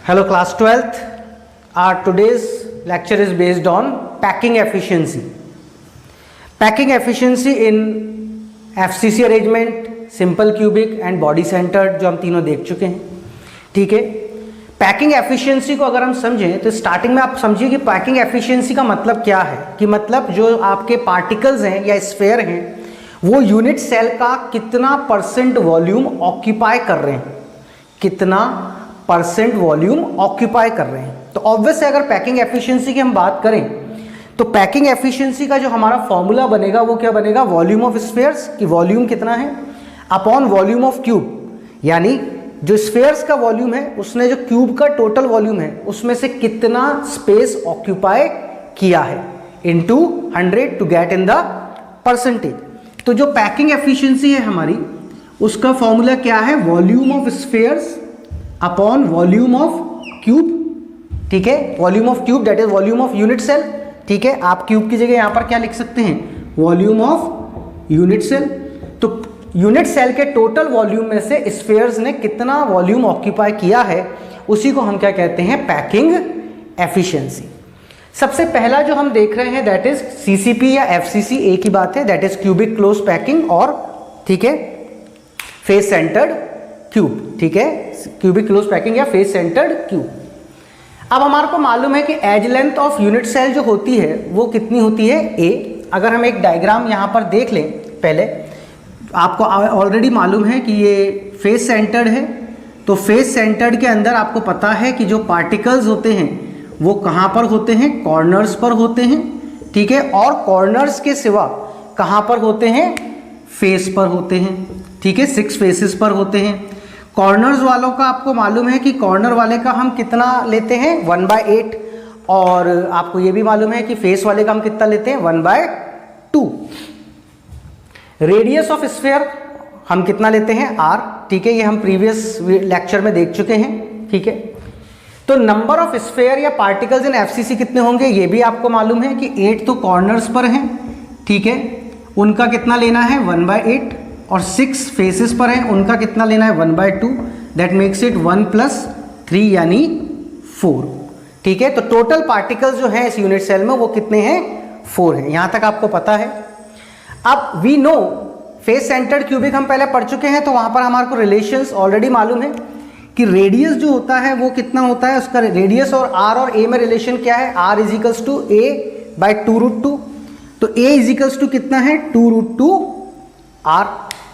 Hello class 12th. Our today's lecture is based on packing efficiency. Packing efficiency in FCC arrangement, simple cubic and body centered जो हम तीनों देख चुके हैं. ठीक है. पैकिंग एफिशिएंसी को अगर हम समझें तो स्टार्टिंग में आप समझिए कि पैकिंग एफिशिएंसी का मतलब क्या है. कि मतलब जो आपके पार्टिकल्स हैं या स्फेयर हैं वो यूनिट सेल का कितना परसेंट वॉल्यूम ऑक्यूपाई कर रहे हैं, कितना परसेंट वॉल्यूम ऑक्यूपाई कर रहे हैं. तो ऑब्वियस है अगर पैकिंग एफिशिएंसी की हम बात करें तो पैकिंग एफिशिएंसी का जो हमारा फॉर्मूला बनेगा वो क्या बनेगा, वॉल्यूम ऑफ स्फेयर्स की वॉल्यूम कितना है अपॉन वॉल्यूम ऑफ क्यूब. यानी जो स्फेयर्स का वॉल्यूम है उसने जो क्यूब का टोटल वॉल्यूम है उसमें से कितना स्पेस ऑक्यूपाई किया है into 100 to get in the percentage. तो जो पैकिंग एफिशिएंसी है हमारी उसका फॉर्मूला क्या है, volume of spheres upon volume of cube. ठीक है, volume of cube that is volume of unit cell. ठीक है, आप क्यूब की जगह यहां पर क्या लिख सकते हैं, वॉल्यूम ऑफ यूनिट सेल. तो यूनिट सेल के टोटल वॉल्यूम में से स्फेयर्स ने कितना वॉल्यूम ऑक्यूपाई किया है उसी को हम क्या कहते हैं, पैकिंग एफिशिएंसी. सबसे पहला जो हम देख रहे हैं दैट इज सीसीपी या एफसीसी, एक ही बात है, that is cubic close packing और ठीक है फेस सेंटर्ड क्यूब. ठीक है, क्यूबिक क्लोज पैकिंग या फेस सेंटर्ड क्यूब. अब हमारे को मालूम है कि edge length of unit cell जो होती है वो कितनी होती है, ए. अगर हम एक डायग्राम यहां पर देख लें, पहले आपको ऑलरेडी मालूम है कि ये फेस सेंटर्ड है. तो फेस सेंटर्ड के अंदर आपको पता है कि जो पार्टिकल्स होते हैं वो कहां पर होते हैं, कॉर्नर्स पर होते हैं. ठीक है, और कॉर्नर्स के सिवा कहां पर होते हैं, फेस पर होते हैं. ठीक है, 6 फेसेस पर होते हैं. कॉर्नर्स वालों का आपको मालूम है कि कॉर्नर वाले का हम कितना लेते हैं, 1/8. और आपको ये भी मालूम है कि फेस वाले का हम कितना लेते हैं, 1/2. रेडियस ऑफ स्फीयर हम कितना लेते हैं, r. ठीक है, ये हम प्रीवियस लेक्चर में देख चुके हैं. ठीक है, तो नंबर ऑफ स्फीयर या पार्टिकल्स इन एफसीसी कितने होंगे ये भी आपको मालूम है कि 8 तो कॉर्नर्स पर हैं. ठीक है, उनका कितना लेना है, 1/8. और 6 फेसेस पर हैं, उनका कितना लेना है, 1/2. दैट मेक्स इट 1 + 3 यानी 4. ठीक है, तो टोटल पार्टिकल्स जो हैं इस यूनिट सेल में वो कितने हैं, 4 हैं. यहां तक आपको पता है. अब we know face centred cubic हम पहले पढ़ चुके हैं, तो वहां पर हमारे को रिलेशंस ऑलरेडी मालूम है कि रेडियस जो होता है वो कितना होता है, उसका रेडियस और r और a में रिलेशन क्या है, r = a/2√2. तो a = कितना है, 2√2r.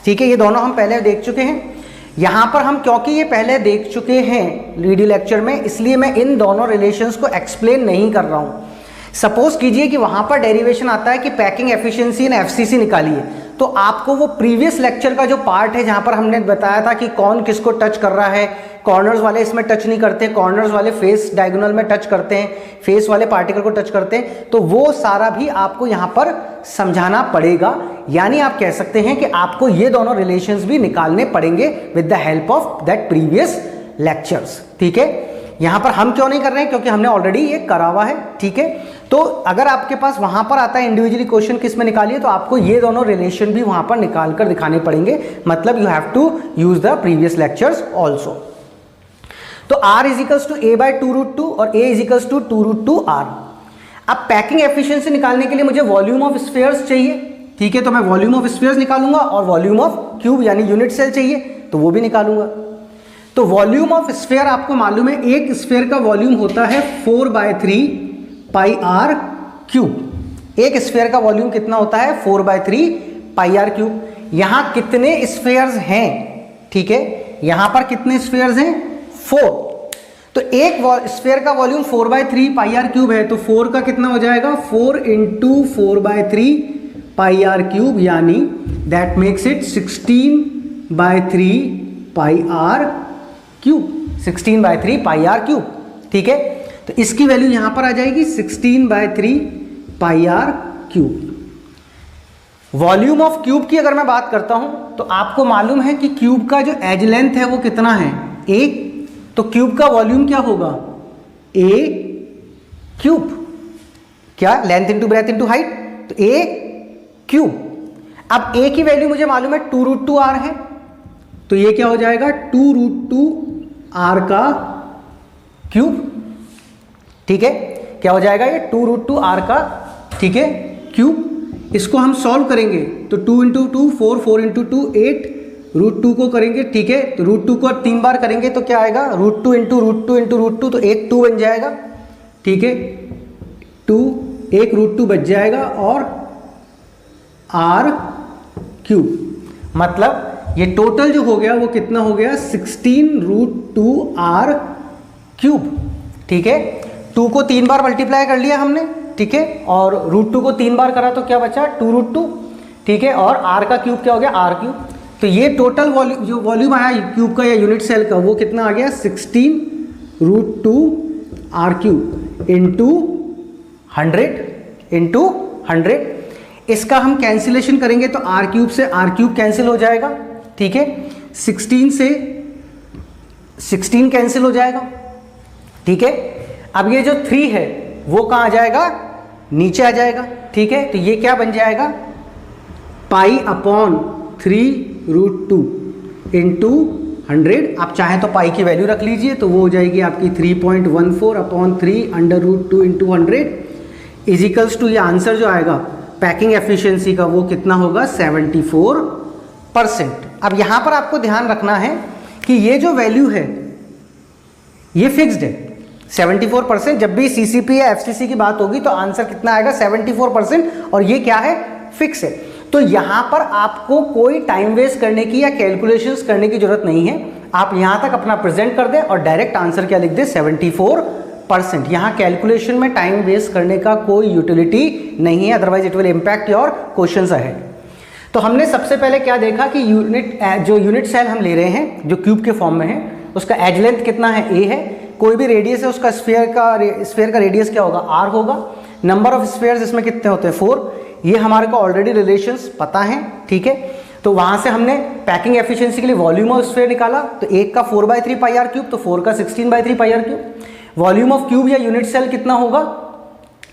ठीक है, ये दोनों हम पहले देख चुके हैं. यहां पर हम क्योंकि ये पहले देख चुके हैं वीडियो लेक्चर में, इसलिए मैं इन दोनों रिलेशंस को एक्सप्लेन नहीं कर रहा हूं. सपोज कीजिए कि वहां पर डेरिवेशन आता है कि पैकिंग एफिशिएंसी इन एफसीसी निकालिए, तो आपको वो प्रीवियस लेक्चर का जो पार्ट है जहां पर हमने बताया था कि कौन किसको टच कर रहा है, कॉर्नर्स वाले इसमें टच नहीं करते, कॉर्नर्स वाले फेस डायगोनल में टच करते हैं, फेस वाले पार्टिकल को टच करते हैं, तो वो सारा भी आपको यहां पर समझाना पड़ेगा. यानी आप कह सकते हैं कि आपको ये दोनों रिलेशंस भी निकालने पड़ेंगे with the help of that previous lectures. ठीक है, यहां पर हम क्यों नहीं कर रहे हैं, क्योंकि हमने ऑलरेडी ये करा हुआ है. ठीक है, तो अगर आपके पास वहां पर आता है इंडिविजुअली क्वेश्चन किस में निकालिए, तो आपको ये दोनों रिलेशन भी वहां पर निकाल कर दिखाने पड़ेंगे. मतलब you have to use the previous lectures also. तो r = a/2√2 और a = 2√2r. अब पैकिंग एफिशिएंसी निकालने के लिए मुझे वॉल्यूम ऑफ स्फीयर्स चाहिए. ठीक है, तो मैं वॉल्यूम ऑफ स्फीयर्स निकालूंगा और वॉल्यूम ऑफ क्यूब यानी यूनिट सेल चाहिए तो वो भी निकालूंगा. तो वॉल्यूम ऑफ स्फीयर आपको मालूम है, एक स्फीयर का वॉल्यूम होता है 4/3 πr³. एक स्फीयर का वॉल्यूम कितना होता है, 4/3 πr³. यहां कितने स्फीयर्स हैं, ठीक है, यहां पर कितने स्फीयर्स हैं, 4. तो एक स्फीयर का वॉल्यूम 4/3 πr³ है, तो 4 का कितना हो जाएगा, 4 × 4/3 πr³ यानी that makes it 16/3 πr³. 16/3 πr³. ठीक है, तो इसकी वैल्यू यहां पर आ जाएगी 16/3 πr³. वॉल्यूम ऑफ क्यूब की अगर मैं बात करता हूं तो आपको मालूम है कि क्यूब का जो एज लेंथ है वो कितना है, 1. तो क्यूब का वॉल्यूम क्या होगा, a³. क्या, length into breadth into height, तो a³. अब a की वैल्यू मुझे मालूम है 2√2r है, तो ये क्या हो जाएगा, 2√2r का क्यूब, ठीक है। क्या हो जाएगा ये 2√2r का, ठीक है, क्यूब। इसको हम सॉल्व करेंगे तो 2 इंटू 2 4, 4 इंटू 2 8, √2 को करेंगे, ठीक है। तो √2 को 3 बार करेंगे तो क्या आएगा, √2 इंटू √2 इंटू √2, तो एक 2 बन जाएगा, ठीक है। 2 एक √2 बच जाएगा और r क्यूब, मतलब ये टोटल जो हो गया वो कितना हो गया 16√2r क्यूब, ठीक है। 2 को 3 बार मल्टीप्लाई कर लिया हमने, ठीक है, और √2 को 3 बार करा तो क्या बचा 2√2, ठीक है, और r का क्यूब क्या हो गया r क्यूब। तो ये टोटल वॉल्यूम, जो वॉल्यूम आया क्यूब का या यूनिट सेल का, वो कितना आ गया 16√2r क्यूब इंटू 100। इसका हम कैंसिलेशन करेंगे तो r क्यूब से r क्यूब कैंसिल हो जाएगा, ठीक है। 16 से 16 कैंसिल हो जाएगा, ठीक है। अब ये जो 3 है वो कहाँ आ जाएगा, नीचे आ जाएगा, ठीक है। तो ये क्या बन जाएगा π/3√2 इंटू 100। आप चाहें तो पाई की वैल्यू रख लीजिए, तो वो हो जाएगी आपकी 3.14/3√2 इंटू 100 इजिकल्स टू, ये आंसर जो आएगा पैकिंग एफिशिएंसी का वो कितना होगा 74%। अब यहाँ पर आपको ध्यान रखना है कि ये जो वैल्यू है ये फिक्स्ड है 74%। जब भी सीसीपी या एफसीसी की बात होगी तो आंसर कितना आएगा 74%, और ये क्या है, फिक्स है। तो यहाँ पर आपको कोई टाइम वेस्ट करने की या कैलकुलेशंस करने की जरूरत नहीं है। आप यहाँ तक अपना प्रेजेंट कर दें और डायरेक्ट आंसर क्या लिख दें 74%। यहाँ कैलकुलेशन में टाइम वेस्ट करने का कोई यूटिलिटी नहीं है, otherwise it will impact your questions ahead. तो हमने सबसे पहले क्या देखा कि यूनिट सेल हम ले रहे हैं जो क्यूब के फॉर्म में है, उसका एज लेंथ कितना है, a है। कोई भी रेडियस है उसका स्फीयर का रेडियस क्या होगा, r होगा। नंबर ऑफ स्फीयर्स इसमें कितने होते हैं 4, ये हमारे को ऑलरेडी रिलेशंस पता है, ठीक है। तो वहां से हमने पैकिंग एफिशिएंसी के लिए वॉल्यूम ऑफ स्फीयर निकाला, तो एक का 4/3 πr क्यूब, तो 4 का 16/3 πr cube. Volume of cube या यूनिट सेल कितना होगा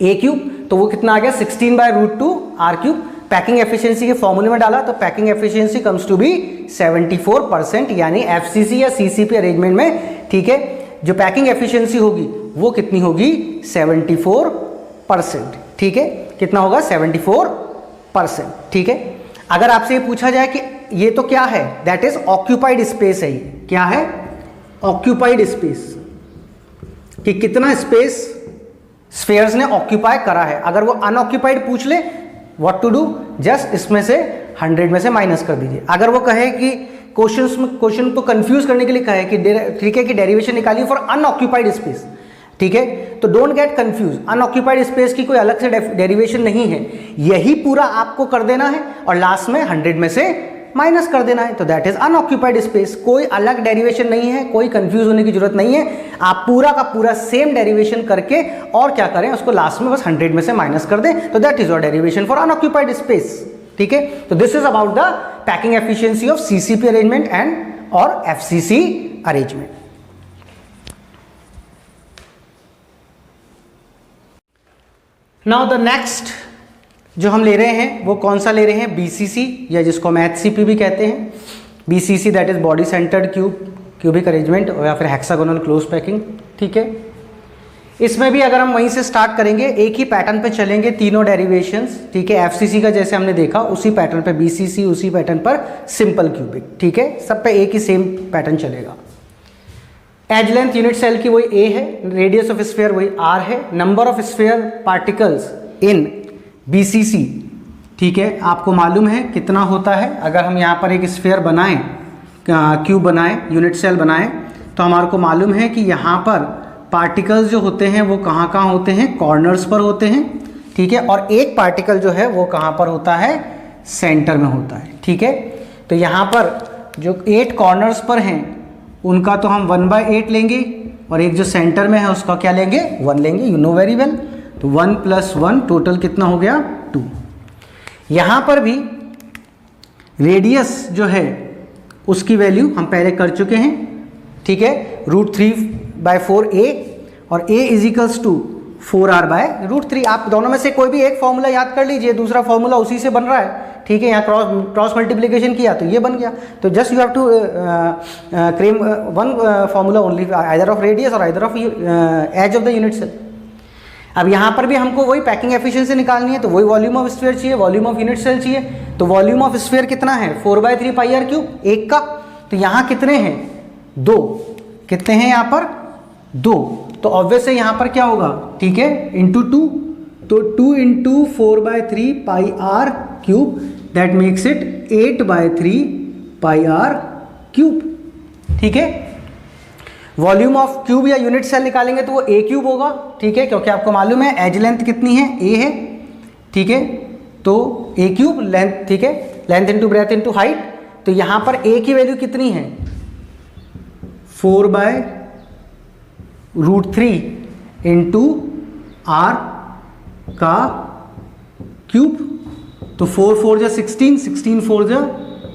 a क्यूब, तो वो कितना आ गया 16/√2 r क्यूब। पैकिंग एफिशिएंसी के फॉर्मूले में डाला तो packing efficiency comes to be 74%, यानी एफसीसी या सीसीपी अरेंजमेंट में, ठीक है, जो पैकिंग एफिशिएंसी होगी वो कितनी होगी 74%, ठीक है। कितना होगा 74%, ठीक है। अगर आपसे ये पूछा जाए कि ये तो क्या है, दैट इज ऑक्यूपाइड स्पेस है, ये क्या है ऑक्यूपाइड स्पेस, कि कितना स्पेस स्फीयर्स ने ऑक्यूपाई करा है। अगर वो अनऑक्यूपाइड पूछ ले, व्हाट टू डू, जस्ट इसमें से 100 में से माइनस कर दीजिए। अगर वो कहे कि क्वेश्चन को कंफ्यूज करने के लिए कहे कि ठीक है कि डेरिवेशन निकालिए फॉर अनऑक्यूपाइड स्पेस, ठीक है, तो don't get confuse. Unoccupied space की कोई अलग से डेरिवेशन नहीं है, यही पूरा आपको कर देना है और लास्ट में 100 में से माइनस कर देना है, तो दैट इज अनऑक्यूपाइड स्पेस। कोई अलग डेरिवेशन नहीं है, कोई कंफ्यूज होने की जरूरत नहीं है। आप पूरा का पूरा सेम डेरिवेशन करके और क्या करें, उसको लास्ट में बस 100 में से माइनस कर दें, तो that is your derivation for unoccupied space, ठीक है। तो this is about the packing efficiency of CCP arrangement and और FCC arrangement. Now the next जो हम ले रहे हैं वो कौन सा ले रहे हैं, बीसीसी, या जिसको हम एचसीपी भी कहते हैं। BCC that is body centred cubic arrangement, या फिर हेक्सागोनल क्लोज पैकिंग, ठीक है। इसमें भी अगर हम वहीं से स्टार्ट करेंगे, एक ही पैटर्न पे चलेंगे, तीनों डेरिवेशंस, ठीक है। एफसीसी का जैसे हमने देखा उसी पैटर्न पे बीसीसी, उसी पैटर्न पर सिंपल क्यूबिक, ठीक है। सब पे एक ही सेम पैटर्न चलेगा। एज लेंथ यूनिट सेल की वही a है, रेडियस ऑफ स्फीयर वही r है। Number of sphere particles in BCC, ठीक है, आपको मालूम है कितना होता है। अगर हम यहाँ पर एक स्फीयर बनाएं, क्यूब बनाएं, यूनिट सेल बनाएं, तो हमारे को मालूम है कि यहाँ पर पार्टिकल्स जो होते हैं वो कहाँ कहाँ होते हैं, कॉर्नर्स पर होते हैं, ठीक है। और एक पार्टिकल जो है वो कहाँ पर होता है, सेंटर में होता है, ठीक है। तो यहाँ पर जो 8 कॉर्नर्स पर हैं उनका तो हम 1/8 लेंगे, और एक जो सेंटर में है उसका क्या लेंगे 1 लेंगे, यू नो वेरी वेल। तो 1 + 1 टोटल कितना हो गया 2। यहाँ पर भी रेडियस जो है उसकी वैल्यू हम पहले कर चुके हैं, ठीक है, √3/4a, और a = 4r/√3। आप दोनों में से कोई भी एक फॉर्मूला याद कर लीजिए, दूसरा फॉर्मूला उसी से बन रहा है, ठीक है, यहाँ क्रॉस मल्टीप्लिकेशन किया तो ये बन गया। तो just you have to claim one formula only, either of radius और either of edge of the unit cell. अब यहाँ पर भी हमको वही पैकिंग एफिशिएंसी निकालनी है, तो वही वॉल्यूम ऑफ स्फीयर चाहिए, वॉल्यूम ऑफ यूनिट सेल चाहिए। तो वॉल्यूम ऑफ स्फीयर कितना है 4/3 πr³ एक का, तो यहाँ कितने हैं 2, कितने हैं यहाँ पर 2, तो ऑब्वियस है यहाँ पर क्या होगा, ठीक है, इंटू 2, तो 2 × 4/3 πr³ that makes it 8/3 πr³, ठीक है। वॉल्यूम ऑफ क्यूब या यूनिट सेल निकालेंगे तो वो a³ होगा, ठीक है, क्योंकि आपको मालूम है एज लेंथ कितनी है a है, ठीक है, तो a³ लेंथ, ठीक है, length into breadth into height. तो यहाँ पर a की वैल्यू कितनी है 4/√3 इंटू r का क्यूब, तो 4 4 जा 16, 16 4 जा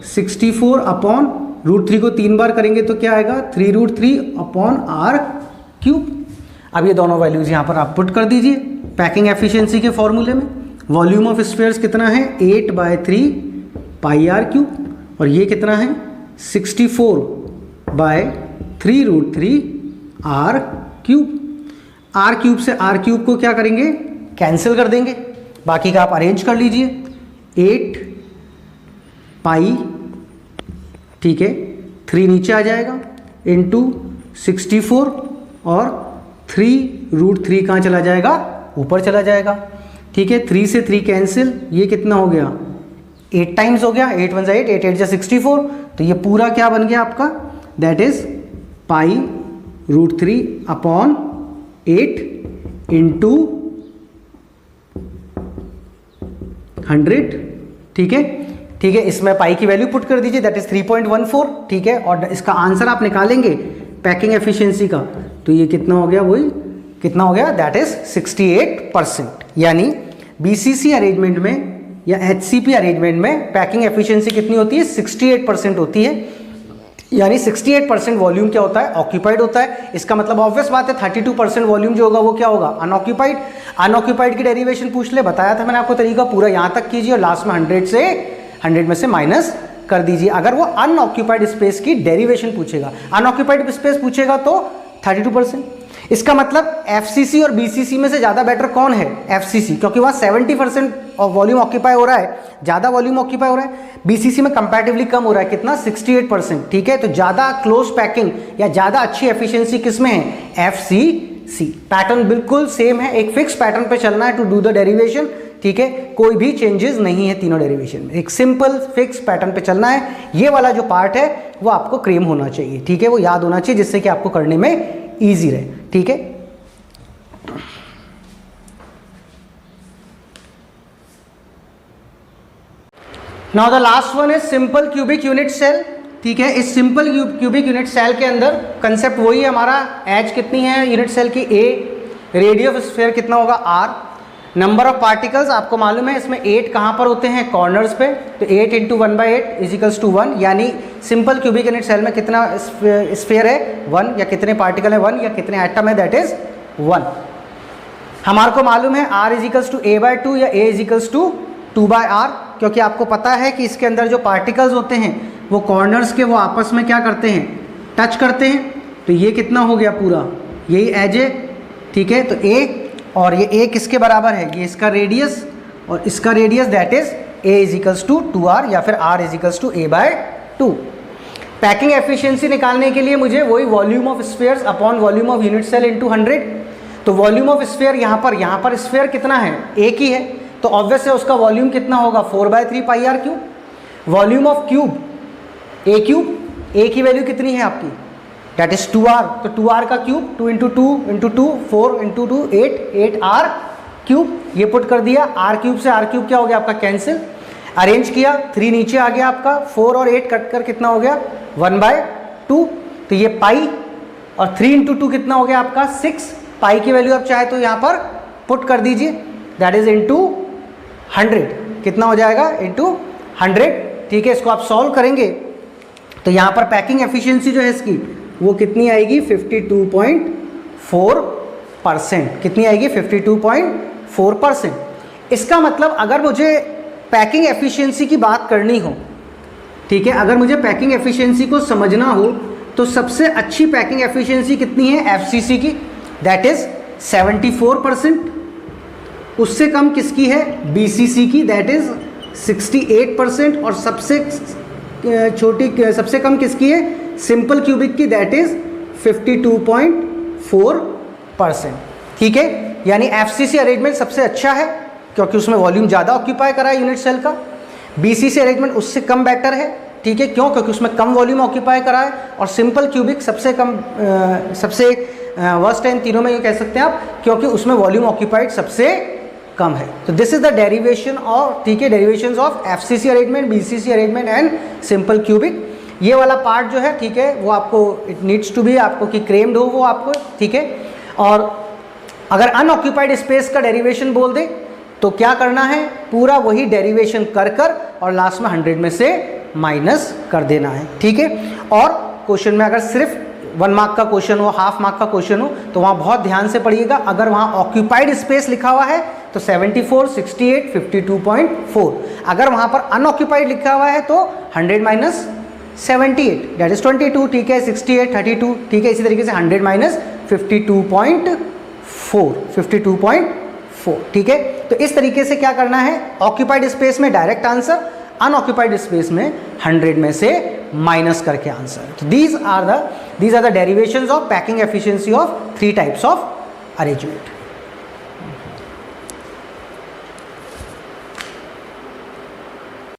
64 अपॉन √3 को 3 बार करेंगे तो क्या आएगा 3√3 अपॉन r³। अब ये दोनों वैल्यूज यहाँ पर आप पुट कर दीजिए पैकिंग एफिशिएंसी के फॉर्मूले में। वॉल्यूम ऑफ स्फीयर्स कितना है 8/3 πr³ और ये कितना है 64/3√3 r³। r³ से r³ को क्या करेंगे कैंसिल कर देंगे, बाकी का आप अरेंज कर लीजिए 8 पाई, ठीक है, 3 नीचे आ जाएगा इंटू 64 और 3√3 कहाँ चला जाएगा ऊपर चला जाएगा, ठीक है, 3 से 3 कैंसिल, ये कितना हो गया 8 टाइम्स हो गया, 8 1 8, 8 8 जा 64, तो ये पूरा क्या बन गया आपका दैट इज π√3 अपॉन 8 इंटू 100, ठीक है, ठीक है, इसमें पाई की वैल्यू पुट कर दीजिए दैट इज 3.14, ठीक है, और इसका आंसर आप निकालेंगे पैकिंग एफिशिएंसी का, तो ये कितना हो गया, वही कितना हो गया दैट इज 68%। यानी बीसीसी अरेंजमेंट में या एचसीपी अरेंजमेंट में पैकिंग एफिशिएंसी कितनी होती है 68% होती है, यानी 68% वॉल्यूम क्या होता है ऑक्यूपाइड होता है। इसका मतलब ऑब्वियस बात है 32% वॉल्यूम जो होगा वो क्या होगा अनऑक्यूपाइड। अनऑक्यूपाइड की डेरिवेशन पूछ ले, बताया था मैंने आपको तरीका, पूरा यहाँ तक कीजिए और लास्ट में 100 में से माइनस कर दीजिए। अगर वो अनऑक्यूपाइड स्पेस की डेरिवेशन पूछेगा, अनऑक्यूपाइड स्पेस पूछेगा तो 32%। इसका मतलब एफसीसी और बीसीसी में से ज़्यादा बेटर कौन है एफसीसी, क्योंकि वहाँ 70% ऑफ वॉल्यूम ऑक्यूपाई हो रहा है, ज़्यादा वॉल्यूम ऑक्यूपाई हो रहा है। बीसीसी में कंपैरेटिवली कम हो रहा है, कितना 68%, ठीक है, तो ज़्यादा क्लोज पैकिंग या ज़्यादा अच्छी एफिशिएंसी किस में है एफसीसी। पैटर्न बिल्कुल सेम है, एक फिक्स पैटर्न पे चलना है टू डू द डेरिवेशन, ठीक है, कोई भी चेंजेस नहीं है तीनों डेरिवेशन में, एक सिंपल फिक्स पैटर्न पे चलना है। ये वाला जो पार्ट है वो आपको क्लेम होना चाहिए, ठीक है, वो याद होना चाहिए जिससे कि आपको करने में ईजी रहे, ठीक है। Now the last one is simple cubic unit cell, ठीक है। इस सिंपल क्यूबिक यूनिट सेल के अंदर कंसेप्ट वही है हमारा, एज कितनी है यूनिट सेल की a, रेडियस ऑफ स्फीयर कितना होगा r, नंबर ऑफ पार्टिकल्स आपको मालूम है इसमें 8 कहाँ पर होते हैं कॉर्नर्स पे, तो 8 × 1/8 = 1, यानी सिंपल क्यूबिक यूनिट सेल में कितना स्फीयर है 1, या कितने पार्टिकल है 1, या कितने एटम है दैट इज 1। हमारे को मालूम है r = a/2 या a = 2/r, क्योंकि आपको पता है कि इसके अंदर जो पार्टिकल्स होते हैं वो कॉर्नर्स के वो आपस में क्या करते हैं टच करते हैं, तो ये कितना हो गया पूरा यही एज है, ठीक है, तो a और ये a किसके बराबर है, ये इसका रेडियस और इसका radius that is a = 2r या फिर r = a/2। पैकिंग एफिशिएंसी निकालने के लिए मुझे वही volume of spheres upon volume of unit cell into 100, तो वॉल्यूम ऑफ स्फीयर यहाँ पर स्फीयर कितना है एक ही है, तो ऑब्वियस है उसका वॉल्यूम कितना होगा 4/3 πr³। Volume of cube a³ a की वैल्यू कितनी है आपकी दैट इज 2r, तो 2r का क्यूब 2 × 2 × 2 4 × 2 8 8r³, ये पुट कर दिया, r³ से r³ क्या हो गया आपका कैंसिल, अरेंज किया 3 नीचे आ गया आपका, 4 और 8 कट कर कितना हो गया 1/2, तो ये पाई और 3 × 2 कितना हो गया आपका 6, पाई की वैल्यू आप चाहे तो यहाँ पर पुट कर दीजिए दैट इज इंटू 100, कितना हो जाएगा इंटू 100, ठीक है। इसको आप सॉल्व करेंगे तो यहाँ पर पैकिंग एफिशिएंसी जो है इसकी वो कितनी आएगी 52.4%, कितनी आएगी 52.4%। इसका मतलब अगर मुझे पैकिंग एफिशिएंसी की बात करनी हो, ठीक है, अगर मुझे पैकिंग एफिशिएंसी को समझना हो तो सबसे अच्छी पैकिंग एफिशिएंसी कितनी है एफसीसी की, दैट इज 74%। उससे कम किसकी है बीसीसी की, दैट इज 68%। और सबसे छोटी सबसे कम किसकी है सिंपल क्यूबिक की, दैट इज 52.4%। ठीक है, यानी एफसीसी अरेंजमेंट सबसे अच्छा है क्योंकि उसमें वॉल्यूम ज़्यादा ऑक्यूपाई करा है यूनिट सेल का। बीसीसी अरेंजमेंट उससे कम बेटर है, ठीक है, क्यों, क्योंकि उसमें कम वॉल्यूम ऑक्यूपाई करा है। और सिंपल क्यूबिक सबसे कम सबसे वर्स्ट है इन तीनों में, ये कह सकते हैं आप, क्योंकि उसमें वॉल्यूम ऑक्यूपाइड सबसे कम है। तो this is the derivation of, ठीक है, derivations of FCC arrangement, BCC arrangement and simple cubic. ये वाला पार्ट जो है, ठीक है, वो आपको इट नीड्स टू बी आपको कि क्रेम्ड हो वो आपको, ठीक है। और अगर अनऑक्यूपाइड स्पेस का डेरिवेशन बोल दे तो क्या करना है, पूरा वही डेरिवेशन कर कर और लास्ट में 100 में से माइनस कर देना है, ठीक है। और क्वेश्चन में अगर सिर्फ 1 मार्क का क्वेश्चन हो, हाफ मार्क का क्वेश्चन हो, तो वहाँ बहुत ध्यान से पढ़िएगा। अगर वहाँ ऑक्यूपाइड स्पेस लिखा हुआ है तो 74, 68, 52.4। अगर वहाँ पर अनऑक्यूपाइड लिखा हुआ है तो 100 माइनस 78 दैट इज 22, ठीक है, 68, 32, ठीक है, इसी तरीके से 100 माइनस 52.4, ठीक है। तो इस तरीके से क्या करना है, ऑक्यूपाइड स्पेस में डायरेक्ट आंसर, अनऑक्यूपाइड स्पेस में 100 में से माइनस करके आंसर। तो these are the derivations of packing efficiency of 3 types of arrangement.